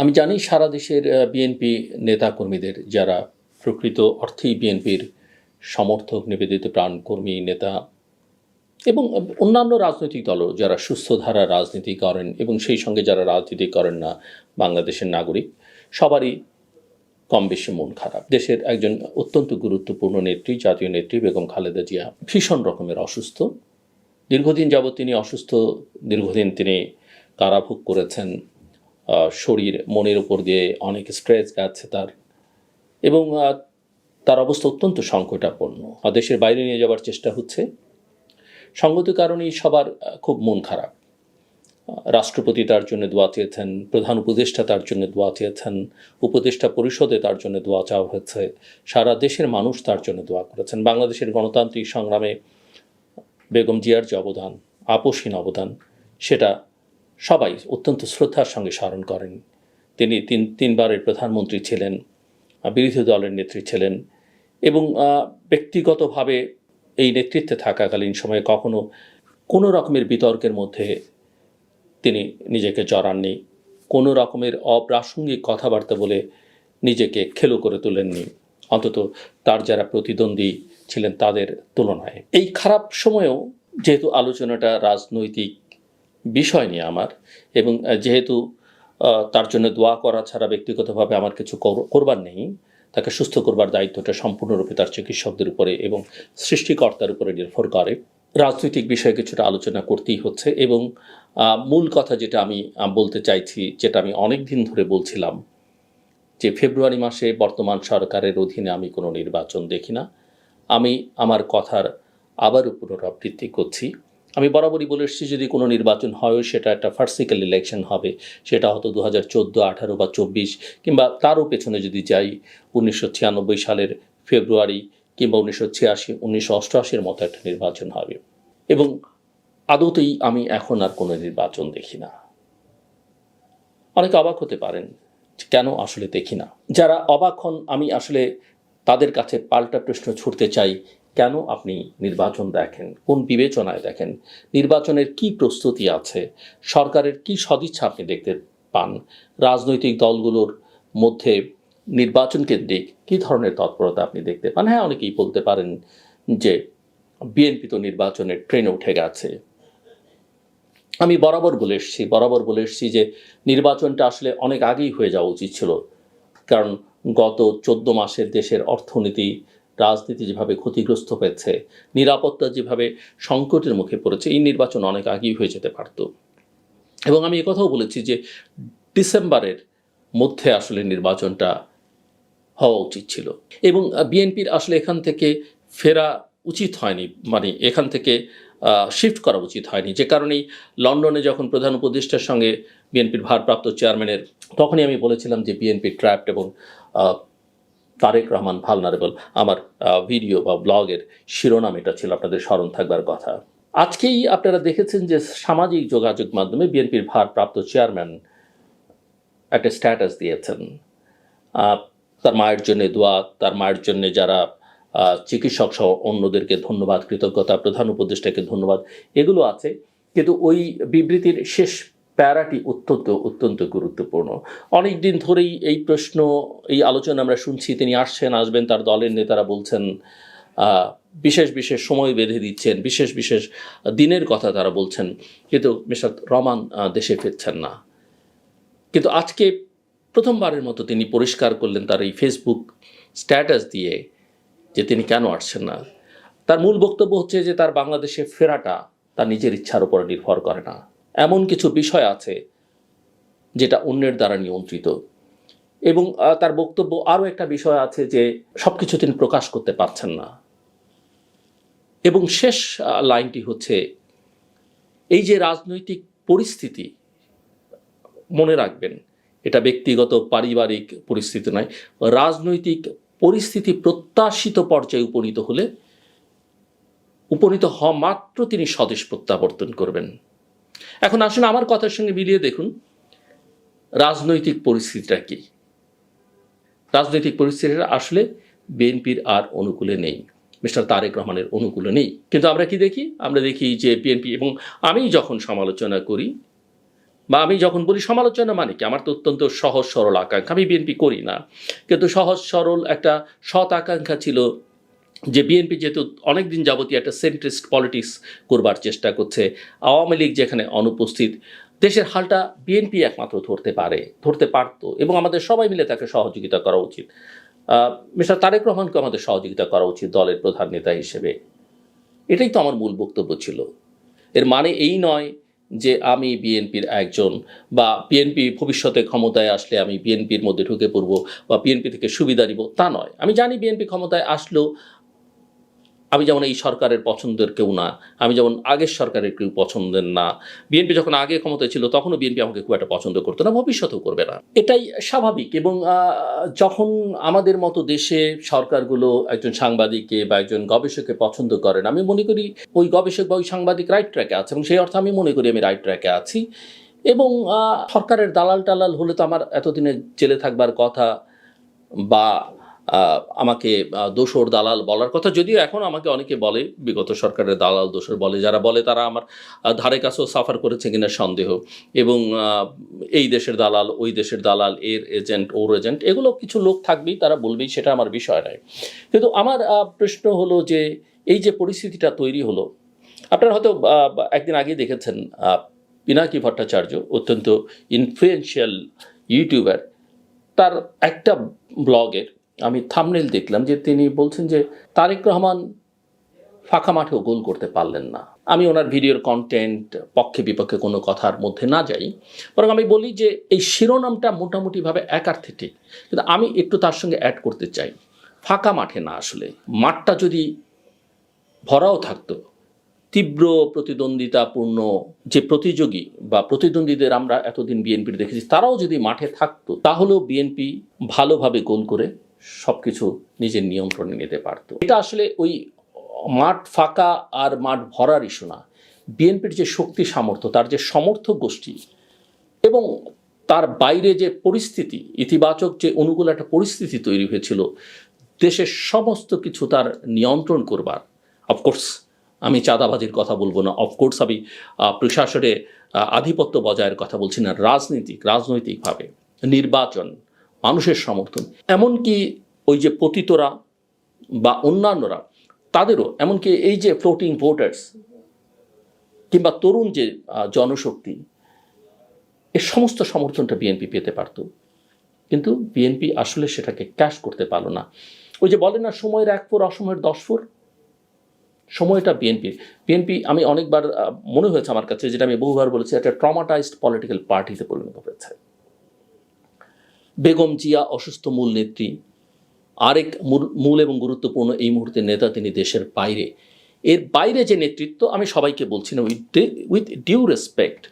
আমি জানি সারা দেশের বিএনপি নেতাকর্মীদের যারা প্রকৃত অর্থেই বিএনপির সমর্থক, নিবেদিত প্রাণকর্মী নেতা এবং অন্যান্য রাজনৈতিক দলও যারা সুস্থ ধারার রাজনীতি করেন এবং সেই সঙ্গে যারা রাজনীতি করেন না, বাংলাদেশের নাগরিক, সবারই কম বেশি মন খারাপ। দেশের একজন অত্যন্ত গুরুত্বপূর্ণ নেত্রী, জাতীয় নেত্রী বেগম খালেদা জিয়া ভীষণ রকমের অসুস্থ। দীর্ঘদিন যাবৎ তিনি অসুস্থ, দীর্ঘদিন তিনি কারাভোগ করেছেন। শরীর মনের উপর দিয়ে অনেক স্ট্রেস যাচ্ছে তার, এবং তার অবস্থা অত্যন্ত সংকটাপন্ন। দেশের বাইরে নিয়ে যাওয়ার চেষ্টা হচ্ছে। সঙ্গত কারণেই সবার খুব মন খারাপ। রাষ্ট্রপতি তার জন্য দোয়া চেয়েছেন, প্রধান উপদেষ্টা তার জন্য দোয়া চেয়েছেন, উপদেষ্টা পরিষদে তার জন্য দোয়া চাওয়া হয়েছে, সারা দেশের মানুষ তার জন্য দোয়া করেছেন। বাংলাদেশের গণতান্ত্রিক সংগ্রামে বেগম জিয়ার যে অবদান, আপোষহীন অবদান, সেটা সবাই অত্যন্ত শ্রদ্ধার সঙ্গে স্মরণ করেন। তিনি তিনবারের প্রধানমন্ত্রী ছিলেন, বিরোধী দলের নেত্রী ছিলেন, এবং ব্যক্তিগতভাবে এই নেতৃত্বে থাকাকালীন সময়ে কখনো কোনো রকমের বিতর্কের মধ্যে তিনি নিজেকে জড়াননি, কোনো রকমের অপ্রাসঙ্গিক কথাবার্তা বলে নিজেকে খেলো করে তোলেননি, অন্তত তার যারা প্রতিদ্বন্দ্বী ছিলেন তাদের তুলনায়। এই খারাপ সময়েও যেহেতু আলোচনাটা রাজনৈতিক বিষয় নিয়ে আমার, এবং যেহেতু তার জন্য দোয়া করা ছাড়া ব্যক্তিগতভাবে আমার কিছু করবার নেই, তাকে সুস্থ করবার দায়িত্বটা সম্পূর্ণরূপে তার চিকিৎসকদের উপরে এবং সৃষ্টিকর্তার উপরে নির্ভর করে। রাজনৈতিক বিষয়ে কিছুটা আলোচনা করতেই হচ্ছে, এবং মূল কথা যেটা আমি বলতে চাইছি, যেটা আমি অনেক দিন ধরে বলছিলাম, যে ফেব্রুয়ারি মাসে বর্তমান সরকারের অধীনে আমি কোনো নির্বাচন দেখি না। আমি আমার কথার আবারও পুনরাবৃত্তি করছি। আমি বরাবরই বলে এসেছি, যদি কোনো নির্বাচন হয় সেটা একটা ফার্সিক্যাল ইলেকশন হবে, সেটা হয়তো 2014, 18 বা 24, কিংবা তারও পেছনে যদি যাই 1996 সালের ফেব্রুয়ারি, কিংবা 1986, 1988-র মতো একটা নির্বাচন হবে। এবং আদতেই আমি এখন আর কোনো নির্বাচন দেখি না। অনেকে অবাক হতে পারেন কেন আসলে দেখি না। যারা অবাক হন, আমি আসলে তাদের কাছে পাল্টা প্রশ্ন ছুড়তে চাই, কেন আপনি নির্বাচন দেখেন, কোন বিবেচনায় দেখেন, নির্বাচনের কি প্রস্তুতি আছে, সরকারের কি সদিচ্ছা আপনি দেখতে পান, রাজনৈতিক দলগুলোর মধ্যে নির্বাচন কেন্দ্রিক কী ধরনের তৎপরতা আপনি দেখতে পান। হ্যাঁ, অনেকেই বলতে পারেন যে বিএনপি তো নির্বাচনের ট্রেনে উঠে গেছে। আমি বরাবর বলে এসেছি যে নির্বাচনটা আসলে অনেক আগেই হয়ে যাওয়া উচিত ছিল, কারণ গত 14 মাসের দেশের অর্থনীতি, রাজনীতি যেভাবে ক্ষতিগ্রস্ত হয়েছে, নিরাপত্তা যেভাবে সংকটের মুখে পড়েছে, এই নির্বাচন অনেক আগেই হয়ে যেতে পারত। এবং আমি একথাও বলেছি যে ডিসেম্বরের মধ্যে আসলে নির্বাচনটা হওয়া উচিত ছিল, এবং বিএনপির আসলে এখান থেকে ফেরা উচিত হয়নি, মানে এখান থেকে শিফট করা উচিত হয়নি। যে কারণেই লন্ডনে যখন প্রধান উপদেষ্টার সঙ্গে বিএনপির ভারপ্রাপ্ত চেয়ারম্যানের, তখনই আমি বলেছিলাম যে বিএনপি ট্র্যাপড, এবং তারেক রহমান ভালনারেবল। আমার ভিডিও বা ব্লগের শিরোনাম এটা ছিল, আপনাদের স্মরণ থাকবার কথা। আজকেই আপনারা দেখেছেন যে সামাজিক যোগাযোগ মাধ্যমে বিএনপির ভারপ্রাপ্ত চেয়ারম্যান একটা স্ট্যাটাস দিয়েছেন, তার মায়ের জন্য দোয়া, তার মায়ের জন্য যারা চিকিৎসক সহ অন্যদেরকে ধন্যবাদ, কৃতজ্ঞতা, প্রধান উপদেষ্টাকে ধন্যবাদ, এগুলো আছে। কিন্তু ওই বিবৃতির শেষ প্যারাটি অত্যন্ত গুরুত্বপূর্ণ। অনেক দিন ধরেই এই প্রশ্ন, এই আলোচনা আমরা শুনছি, তিনি আসবেন, তার দলের নেতারা বলছেন, বিশেষ সময় বেঁধে দিচ্ছেন, বিশেষ দিনের কথা তারা বলছেন, কিন্তু মিস্টার রহমান দেশে ফিরছেন না। কিন্তু আজকে প্রথমবারের মতো তিনি পরিষ্কার করলেন তার এই ফেসবুক স্ট্যাটাস দিয়ে যে তিনি কেন আসছেন না। তার মূল বক্তব্য হচ্ছে যে তার বাংলাদেশে ফেরাটা তার নিজের ইচ্ছার উপর নির্ভর করে না, এমন কিছু বিষয় আছে যেটা অন্যের দ্বারা নিয়ন্ত্রিত। এবং তার বক্তব্য আরও একটা বিষয় আছে যে সব কিছু তিনি প্রকাশ করতে পারছেন না। এবং শেষ লাইনটি হচ্ছে, এই যে রাজনৈতিক পরিস্থিতি, মনে রাখবেন এটা ব্যক্তিগত পারিবারিক পরিস্থিতি নয়, রাজনৈতিক পরিস্থিতি প্রত্যাশিত পর্যায়ে উপনীত হওয়া মাত্র তিনি স্বদেশ প্রত্যাবর্তন করবেন। এখন আসলে আমার কথার সঙ্গে মিলিয়ে দেখুন রাজনৈতিক পরিস্থিতিটা কি। রাজনৈতিক পরিস্থিতিটা আসলে বিএনপির আর অনুকূলে নেই, মিস্টার তারেক রহমানের অনুকূলে নেই। কিন্তু আমরা কি দেখি? আমরা দেখি যে বিএনপি, এবং আমি যখন সমালোচনা করি বা আমি যখন বলি সমালোচনা মানে কি, আমার তো অত্যন্ত সহজ সরল আকাঙ্ক্ষা, আমি বিএনপি করি না, কিন্তু সহজ সরল একটা সৎ আকাঙ্ক্ষা ছিল যে বিএনপি যেহেতু অনেকদিন যাবতীয় একটা সেন্ট্রিস্ট পলিটিক্স করবার চেষ্টা করছে, আওয়ামী লীগ যেখানে অনুপস্থিত, দেশের হালটা বিএনপি একমাত্র ধরতে পারতো, এবং আমাদের সবাই মিলে তাকে সহযোগিতা করা উচিত। মিস্টার তারেক রহমানকে আমাদের সহযোগিতা করা উচিত দলের প্রধান নেতা হিসেবে। এটাই তো আমার মূল বক্তব্য ছিল। এর মানে এই নয় যে আমি বিএনপির একজন, বা বিএনপি ভবিষ্যতে ক্ষমতায় আসলে আমি বিএনপির মধ্যে ঢুকে পড়ব বা বিএনপি থেকে সুবিধা নিব, তা নয়। আমি জানি বিএনপি ক্ষমতায় আসলেও আমি যেমন এই সরকারের পছন্দের কেউ না, আমি যেমন আগের সরকারের কেউ পছন্দের না। বিএনপি যখন আগে ক্ষমতায় ছিল তখনও বিএনপি আমাকে খুব একটা পছন্দ করতো না, ভবিষ্যতেও করবে না। এটাই স্বাভাবিক। এবং যখন আমাদের মতো দেশে সরকারগুলো একজন সাংবাদিককে বা একজন গবেষককে পছন্দ করেন, আমি মনে করি ওই গবেষক বা ওই সাংবাদিক রাইট ট্র্যাকে আছে, এবং সেই অর্থে আমি মনে করি আমি রাইট ট্র্যাকে আছি। এবং সরকারের দালাল টালাল হলে তো আমার এতদিনে জেলে থাকবার কথা, বা আমাকে দোসর দালাল বলার কথা, যদিও এখন আমাকে অনেকে বলে বিগত সরকারের দালাল দোসর বলে, যারা বলে তারা আমার ধারে কাছেও সাফার করেছে কিনা সন্দেহ, এবং এই দেশের দালাল, ওই দেশের দালাল, এর এজেন্ট, ওর এজেন্ট, এগুলো কিছু লোক থাকবেই, তারা বলবেই, সেটা আমার বিষয় নয়। কিন্তু আমার প্রশ্ন হলো যে এই যে পরিস্থিতিটা তৈরি হলো, আপনারা হয়তো একদিন আগে দেখেছেন পিনাকি ভট্টাচার্য, অত্যন্ত ইনফ্লুয়েন্সিয়াল ইউটিউবার, তার একটা ব্লগের আমি থাম্বনেল দেখলাম যে তিনি বলছেন যে তারেক রহমান ফাঁকা মাঠেও গোল করতে পারলেন না। আমি ওনার ভিডিওর কন্টেন্ট পক্ষে বিপক্ষে কোনো কথার মধ্যে না যাই, বরং আমি বলি যে এই শিরোনামটা মোটামুটিভাবে একার্থে ঠিক, কিন্তু আমি একটু তার সঙ্গে অ্যাড করতে চাই, ফাঁকা মাঠে না, আসলে মাঠটা যদি ভরাও থাকতো, তীব্র প্রতিদ্বন্দ্বিতাপূর্ণ যে প্রতিযোগী বা প্রতিদ্বন্দ্বীদের আমরা এতদিন বিএনপির দেখেছি, তারাও যদি মাঠে থাকতো, তাহলেও বিএনপি ভালোভাবে গোল করে সবকিছু নিজের নিয়ন্ত্রণে নিতে পারত। এটা আসলে ওই মাঠ ফাঁকা আর মাঠ ভরার ইস্যু না। বিএনপির যে শক্তি সামর্থ্য, তার যে সমর্থক গোষ্ঠী, এবং তার বাইরে যে পরিস্থিতি, ইতিবাচক যে অনুকূল একটা পরিস্থিতি তৈরি হয়েছিল দেশের সমস্ত কিছু তার নিয়ন্ত্রণ করবার। অফকোর্স আমি চাঁদাবাজির কথা বলবো না, অফকোর্স আমি প্রশাসনে আধিপত্য বজায়ের কথা বলছি না, রাজনৈতিকভাবে নির্বাচন, মানুষের সমর্থন, এমনকি ওই যে পতিতরা বা অন্যান্যরা, তাদেরও, এমনকি এই যে ফ্লোটিং ভোটার্স কিংবা তরুণ যে জনশক্তি, এর সমস্ত সমর্থনটা বিএনপি পেতে পারত, কিন্তু বিএনপি আসলে সেটাকে ক্যাশ করতে পারলো না। ওই যে বলে না, সময়ের 1 ফুট অসময়ের 10 ফুট, সময়টা বিএনপি আমি অনেকবার মনে হয়েছে আমার কাছে, যেটা আমি বহুবার বলেছি, একটা ট্রমাটাইজড পলিটিক্যাল পার্টিতে পরিণত হয়েছে। বেগম জিয়া অসুস্থ মূল নেত্রী, আরেক মূল এবং গুরুত্বপূর্ণ এই মুহূর্তে নেতা তিনি দেশের বাইরে। এর বাইরে যে নেতৃত্ব, আমি সবাইকে বলছি না, উইথ ডিউ রেসপেক্ট,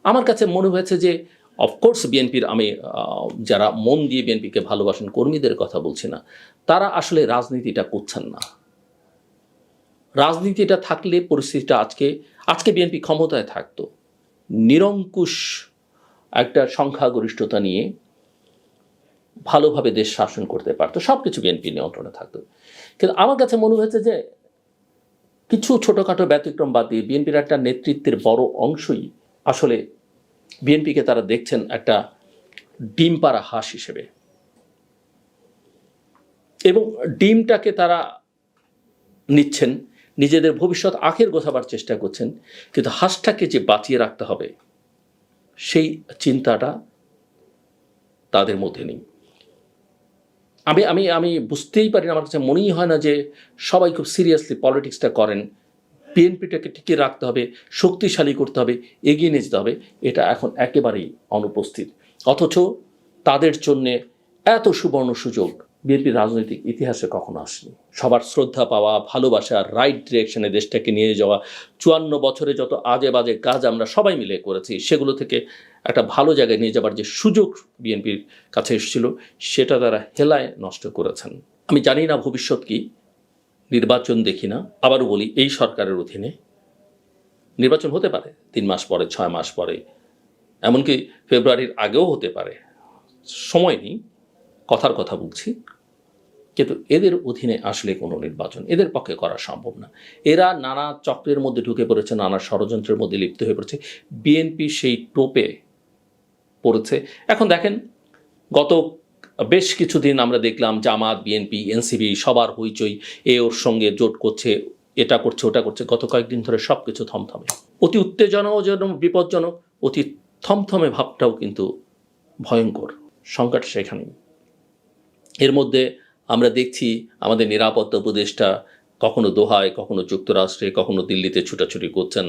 আমার কাছে মনে হয়েছে যে অফকোর্স বিএনপির, আমি যারা মন দিয়ে বিএনপিকে ভালোবাসেন কর্মীদের কথা বলছি না, তারা আসলে রাজনীতিটা করছেন না। রাজনীতিটা থাকলে পরিস্থিতিটা আজকে বিএনপি ক্ষমতায় থাকতো, নিরঙ্কুশ একটা সংখ্যাগরিষ্ঠতা নিয়ে ভালোভাবে দেশ শাসন করতে পারতো, সব কিছু বিএনপি নিয়ন্ত্রণে থাকতো। কিন্তু আমার কাছে মনে হয়েছে যে কিছু ছোটোখাটো ব্যতিক্রম বাদ দিয়ে বিএনপির একটা নেতৃত্বের বড় অংশই আসলে বিএনপিকে তারা দেখছেন একটা ডিম পাড়া হাঁস হিসেবে, এবং ডিমটাকে তারা নিচ্ছেন, নিজেদের ভবিষ্যৎ আখের গোছাবার চেষ্টা করছেন, কিন্তু হাঁসটাকে যে বাঁচিয়ে রাখতে হবে সেই চিন্তাটা তাদের মধ্যে নেই। আমি আমি আমি বুঝতেই পারি না, আমার কাছে মনেই হয় না যে সবাই খুব সিরিয়াসলি পলিটিক্সটা করেন। বিএনপিটাকে টিকিয়ে রাখতে হবে, শক্তিশালী করতে হবে, এগিয়ে নিয়ে যেতে হবে, এটা এখন একেবারেই অনুপস্থিত। অথচ তাদের জন্যে এত সুবর্ণ সুযোগ বিএনপির রাজনৈতিক ইতিহাসে কখনো আসেনি। সবার শ্রদ্ধা পাওয়া, ভালোবাসা, রাইট ডিরেকশনে দেশটাকে নিয়ে যাওয়া, 54 বছরে যত আজে বাজে কাজ আমরা সবাই মিলে করেছি, সেগুলো থেকে একটা ভালো জায়গায় নিয়ে যাবার যে সুযোগ বিএনপির কাছে এসেছিল, সেটা তারা হেলায় নষ্ট করেছেন। আমি জানি না ভবিষ্যৎ কি, নির্বাচন দেখি না। আবারও বলি, এই সরকারের অধীনে নির্বাচন হতে পারে 3 মাস পরে, 6 মাস পরে, এমনকি ফেব্রুয়ারির আগেও হতে পারে, সময় নেই, কথার কথা বলছি। কিন্তু এদের অধীনে আসলে কোনো নির্বাচন এদের পক্ষে করা সম্ভব না। এরা নানা চক্রের মধ্যে ঢুকে পড়েছে, নানা ষড়যন্ত্রের মধ্যে লিপ্ত হয়ে পড়েছে। বিএনপি সেই টোপে পড়েছে। এখন দেখেন, গত বেশ কিছুদিন আমরা দেখলাম জামাত, বিএনপি, এনসিপি সবার হইচই, ওর সঙ্গে জোট করছে, এটা করছে, ওটা করছে। গত কয়েকদিন ধরে সবকিছু থমথমে, অতি উত্তেজনাজনক, বিপজ্জনক, অতি থমথমে ভাবটাও কিন্তু ভয়ঙ্কর। সংকট সেখানেই। এর মধ্যে আমরা দেখছি আমাদের নিরাপত্তা উপদেষ্টা কখনো দোহায়, কখনো যুক্তরাষ্ট্রে, কখনো দিল্লিতে ছুটাছুটি করছেন।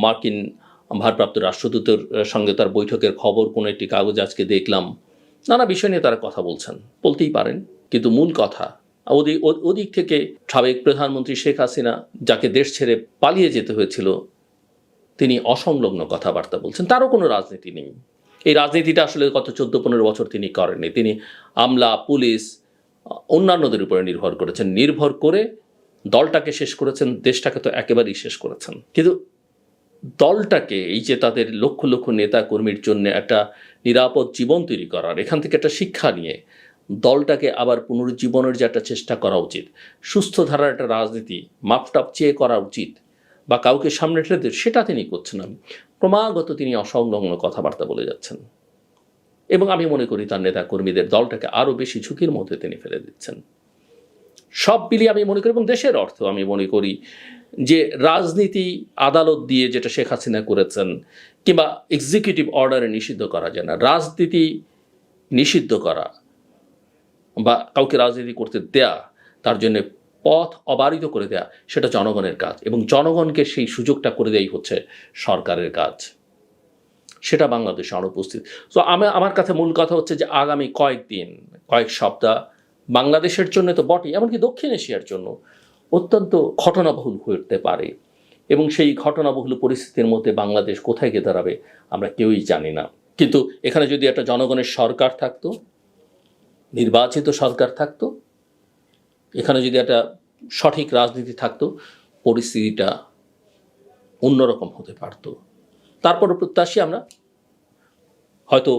মার্কিন ভারপ্রাপ্ত রাষ্ট্রদূতের সঙ্গে তার বৈঠকের খবর কোনো একটি কাগজ আজকে দেখলাম। নানা বিষয় নিয়ে তারা কথা বলছেন, বলতেই পারেন, কিন্তু মূল কথা ওদিক থেকে সাবেক প্রধানমন্ত্রী শেখ হাসিনা, যাকে দেশ ছেড়ে পালিয়ে যেতে হয়েছিল, তিনি অসংলগ্ন কথাবার্তা বলছেন। তারও কোনো রাজনীতি নেই। এই রাজনীতিটা আসলে গত 14-15 বছর তিনি করেননি। তিনি আমলা, পুলিশ, অন্যান্যদের উপরে নির্ভর করেছেন। নির্ভর করে দলটাকে শেষ করেছেন, দেশটাকে তো একেবারেই শেষ করেছেন। কিন্তু দলটাকে, এই যে তাদের লক্ষ লক্ষ নেতা কর্মীর জন্য একটা নিরাপদ জীবন তৈরি করার, এখান থেকে একটা শিক্ষা নিয়ে দলটাকে আবার পুনরুজ্জীবনের যে একটা চেষ্টা করা উচিত, সুস্থ ধারার একটা রাজনীতি মাপটাপ চেয়ে করা উচিত, বা কাউকে সামনে ঠেলে দেয়, সেটা তিনি করছেন না। ক্রমাগত তিনি অসংলগ্ন কথাবার্তা বলে যাচ্ছেন, এবং আমি মনে করি তার নেতা কর্মীদের, দলটাকে আরও বেশি ঝুঁকির মধ্যে তিনি ফেলে দিচ্ছেন। সব মিলিয়ে আমি মনে করি, এবং দেশের অর্থ আমি মনে করি যে রাজনীতি আদালত দিয়ে যেটা শেখ হাসিনা করেছেন, কিংবা এক্সিকিউটিভ অর্ডারে নিষিদ্ধ করা যায় না। রাজনীতি নিষিদ্ধ করা বা কাউকে রাজনীতি করতে দেয়া, তার জন্য পথ অবারিত করে দেয়া, সেটা জনগণের কাজ, এবং জনগণকে সেই সুযোগটা করে দেয়াই হচ্ছে সরকারের কাজ। সেটা বাংলাদেশে অনুপস্থিত। তো আমার কাছে মূল কথা হচ্ছে যে আগামী কয়েকদিন, কয়েক সপ্তাহ বাংলাদেশের জন্য তো বটেই, এমনকি দক্ষিণ এশিয়ার জন্য অত্যন্ত ঘটনাবহুল হয়ে উঠতে পারে, এবং সেই ঘটনাবহুল পরিস্থিতির মধ্যে বাংলাদেশ কোথায় গিয়ে দাঁড়াবে আমরা কেউই জানি না। কিন্তু এখানে যদি একটা জনগণের সরকার থাকতো, নির্বাচিত সরকার থাকতো, এখানে যদি একটা সঠিক রাজনীতি থাকতো, পরিস্থিতিটা অন্যরকম হতে পারত। তারপরও প্রত্যাশী আমরা, হয়তো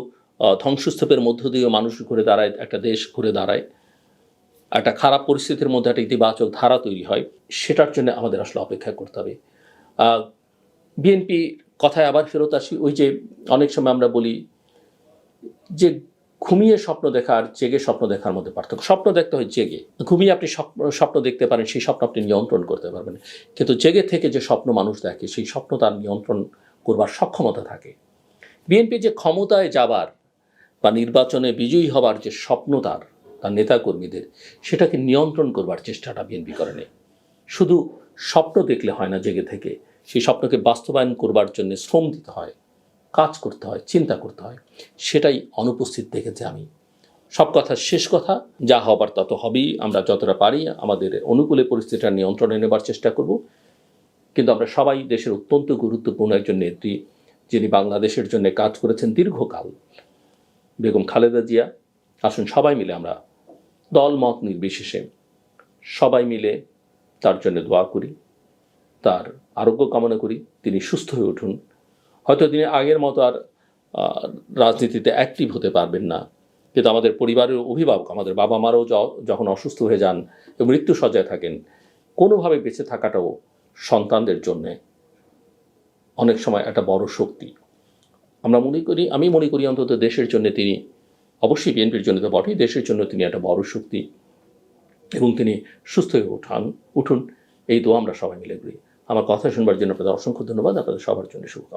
ধ্বংসস্তূপের মধ্য দিয়ে মানুষ ঘুরে দাঁড়ায়, একটা দেশ ঘুরে দাঁড়ায়, একটা খারাপ পরিস্থিতির মধ্যে একটা ইতিবাচক ধারা তৈরি হয়, সেটার জন্য আমাদের আসলে অপেক্ষা করতে হবে। বিএনপি কথায় আবার ফেরত আসি, ওই যে অনেক সময় আমরা বলি যে ঘুমিয়ে স্বপ্ন দেখা আর জেগে স্বপ্ন দেখার মধ্যে পার্থক্য। স্বপ্ন দেখতে হয় জেগে, ঘুমিয়ে আপনি স্বপ্ন দেখতে পারেন, সেই স্বপ্ন আপনি নিয়ন্ত্রণ করতে পারবেন, কিন্তু জেগে থেকে যে স্বপ্ন মানুষ দেখে, সেই স্বপ্ন তার নিয়ন্ত্রণ করবার সক্ষমতা থাকে। বিএনপি যে ক্ষমতায় যাবার বা নির্বাচনে বিজয়ী হবার যে স্বপ্ন তার নেতাকর্মীদের, সেটাকে নিয়ন্ত্রণ করবার চেষ্টাটা বিএনপি করেনি। শুধু স্বপ্ন দেখলে হয় না, জেগে থেকে সেই স্বপ্নকে বাস্তবায়ন করবার জন্য শ্রম দিতে হয়, কাজ করতে হয়, চিন্তা করতে হয়, সেটাই অনুপস্থিত দেখেছি আমি। সব কথা শেষ কথা, যা হবার তা তো হবেই। আমরা যতটা পারি আমাদের অনুকূলে পরিস্থিতিটা নিয়ন্ত্রণে নেবার চেষ্টা করব, কিন্তু আমরা সবাই দেশের অত্যন্ত গুরুত্বপূর্ণ একজন নেত্রী, যিনি বাংলাদেশের জন্য কাজ করেছেন দীর্ঘকাল, বেগম খালেদা জিয়া। আসুন সবাই মিলে আমরা, দল মত নির্বিশেষে সবাই মিলে তার জন্য দোয়া করি, তার আরোগ্য কামনা করি, তিনি সুস্থ হয়ে উঠুন। হয়তো তিনি আগের মতো আর রাজনীতিতে অ্যাক্টিভ হতে পারবেন না, কিন্তু আমাদের পরিবারের অভিভাবক, আমাদের বাবা মারাও যখন অসুস্থ হয়ে যান এবং মৃত্যু সজ্জায় থাকেন, কোনোভাবে বেঁচে থাকাটাও সন্তানদের জন্যে অনেক সময় একটা বড় শক্তি। আমি মনে করি অন্তত দেশের জন্য তিনি, অবশ্যই বিএনপির জন্য তো বটেই, দেশের জন্য তিনি একটা বড় শক্তি, এবং তিনি সুস্থ হয়ে উঠুন, এই দোয়া আমরা সবাই মিলে করি। আমার কথা শুনবার জন্য আপনাদের অসংখ্য ধন্যবাদ। আপনাদের সবার জন্য শুভকামনা।